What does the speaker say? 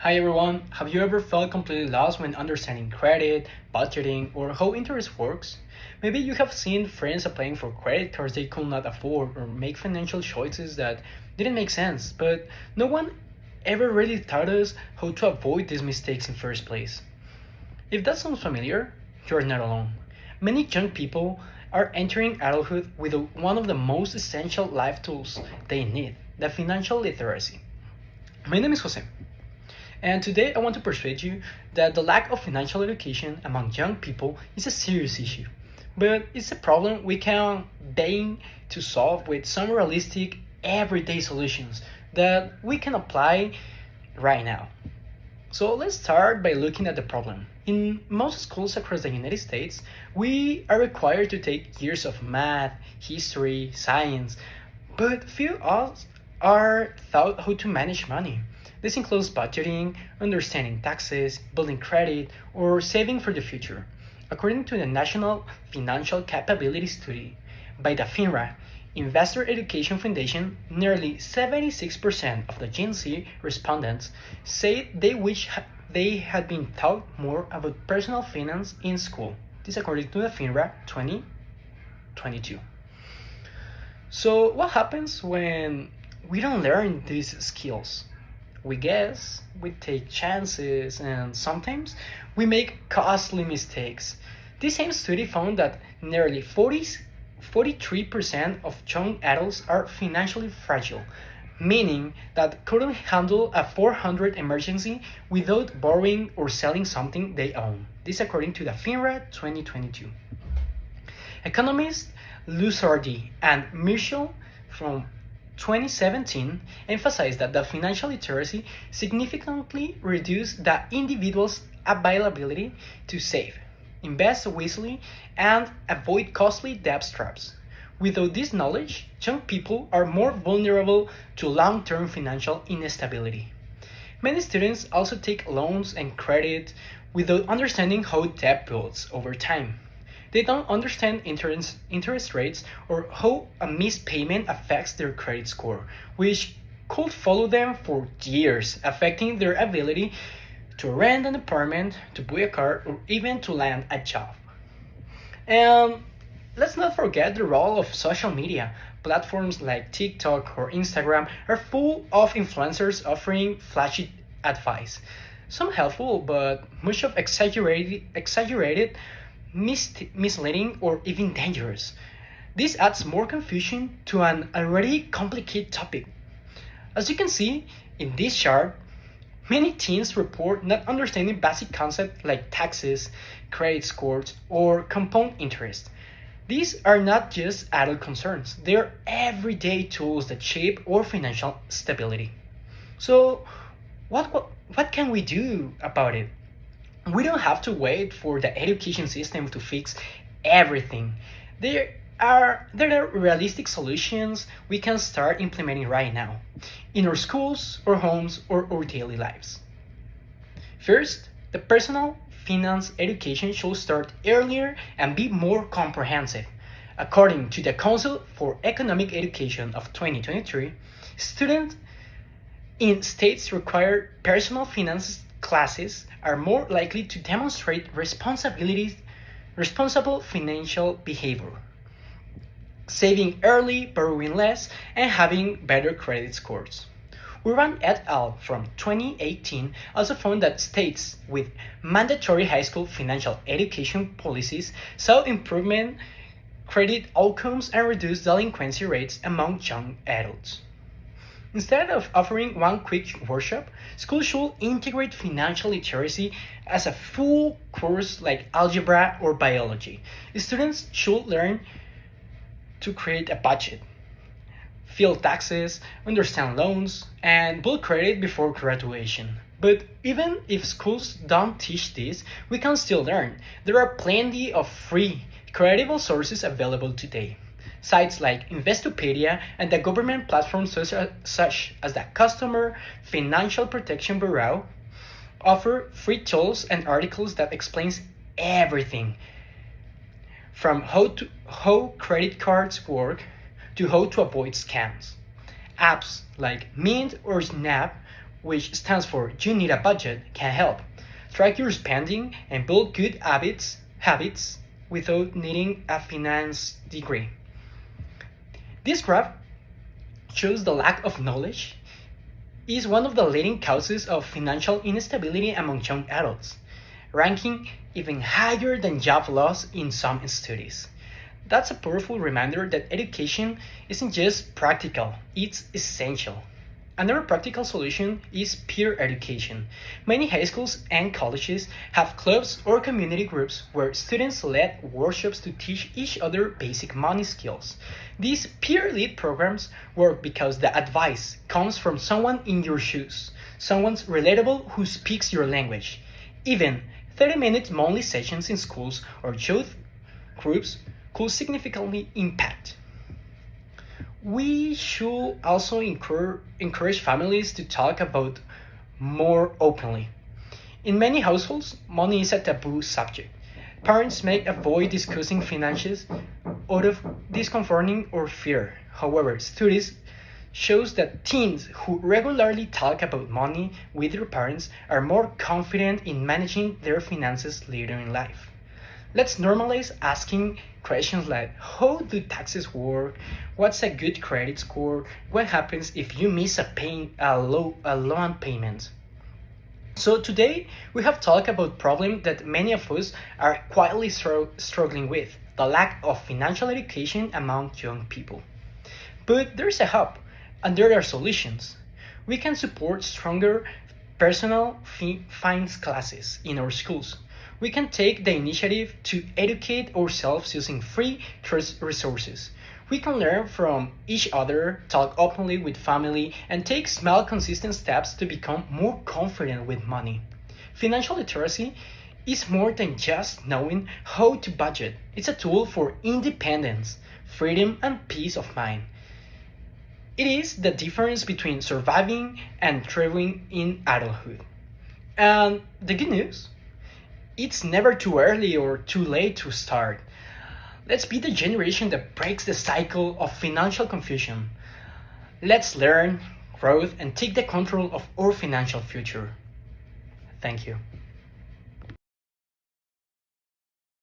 Hi everyone, have you ever felt completely lost when understanding credit, budgeting, or how interest works? Maybe you have seen friends applying for credit cards they could not afford or make financial choices that didn't make sense, but no one ever really taught us how to avoid these mistakes in first place. If that sounds familiar, you are not alone. Many young people are entering adulthood with one of the most essential life tools they need, the financial literacy. My name is Jose. And today I want to persuade you that the lack of financial education among young people is a serious issue. But it's a problem we can aim to solve with some realistic, everyday solutions that we can apply right now. So let's start by looking at the problem. In most schools across the United States, we are required to take years of math, history, science, but few of us are taught how to manage money. This includes budgeting, understanding taxes, building credit, or saving for the future. According to the National Financial Capability Study by the FINRA, Investor Education Foundation, nearly 76% of the Gen Z respondents say they wish they had been taught more about personal finance in school. This according to the FINRA 2022. So what happens when we don't learn these skills? We guess, we take chances, and sometimes we make costly mistakes. This same study found that nearly 43% of young adults are financially fragile, meaning that couldn't handle a 400 emergency without borrowing or selling something they own. This according to the FINRA 2022. Economists Lusardi and Mitchell from 2017 emphasized that the financial literacy significantly reduced the individual's availability to save, invest wisely, and avoid costly debt traps. Without this knowledge, young people are more vulnerable to long-term financial instability. Many students also take loans and credit without understanding how debt builds over time. They don't understand interest rates or how a missed payment affects their credit score, which could follow them for years, affecting their ability to rent an apartment, to buy a car, or even to land a job. And let's not forget the role of social media. Platforms like TikTok or Instagram are full of influencers offering flashy advice. Some helpful, but much of exaggerated, misleading, or even dangerous. This adds more confusion to an already complicated topic. As you can see in this chart, many teens report not understanding basic concepts like taxes, credit scores, or compound interest. These are not just adult concerns, they are everyday tools that shape our financial stability. So, what can we do about it? We don't have to wait for the education system to fix everything. There are realistic solutions we can start implementing right now in our schools, our homes, or our daily lives. First, the personal finance education should start earlier and be more comprehensive. According to the Council for Economic Education of 2023, students in states require personal finance classes are more likely to demonstrate responsible financial behavior, saving early, borrowing less, and having better credit scores. Urban et al. From 2018 also found that states with mandatory high school financial education policies saw improvement credit outcomes and reduced delinquency rates among young adults. Instead of offering one quick workshop, schools should integrate financial literacy as a full course like algebra or biology. Students should learn to create a budget, file taxes, understand loans, and build credit before graduation. But even if schools don't teach this, we can still learn. There are plenty of free, credible sources available today. Sites like Investopedia and the government platforms such as the Customer Financial Protection Bureau offer free tools and articles that explains everything from how credit cards work to how to avoid scams. Apps like Mint or Snap which stands for You Need a Budget, can help. Track your spending and build good habits without needing a finance degree. This graph shows the lack of knowledge is one of the leading causes of financial instability among young adults, ranking even higher than job loss in some studies. That's a powerful reminder that education isn't just practical, it's essential. Another practical solution is peer education. Many high schools and colleges have clubs or community groups where students lead workshops to teach each other basic money skills. These peer-led programs work because the advice comes from someone in your shoes, someone relatable who speaks your language. Even 30-minute monthly sessions in schools or youth groups could significantly impact. We should also encourage families to talk about more openly. In many households, money is a taboo subject. Parents may avoid discussing finances out of discomforting or fear. However, studies shows that teens who regularly talk about money with their parents are more confident in managing their finances later in life. Let's normalize asking questions like how do taxes work? What's a good credit score? What happens if you miss a loan payment? So today we have talked about problems that many of us are quietly struggling with, the lack of financial education among young people. But there's a hope, and there are solutions. We can support stronger personal finance classes in our schools. We can take the initiative to educate ourselves using free resources. We can learn from each other, talk openly with family, and take small consistent steps to become more confident with money. Financial literacy is more than just knowing how to budget. It's a tool for independence, freedom, and peace of mind. It is the difference between surviving and thriving in adulthood. And the good news? It's never too early or too late to start. Let's be the generation that breaks the cycle of financial confusion. Let's learn, grow, and take the control of our financial future. Thank you.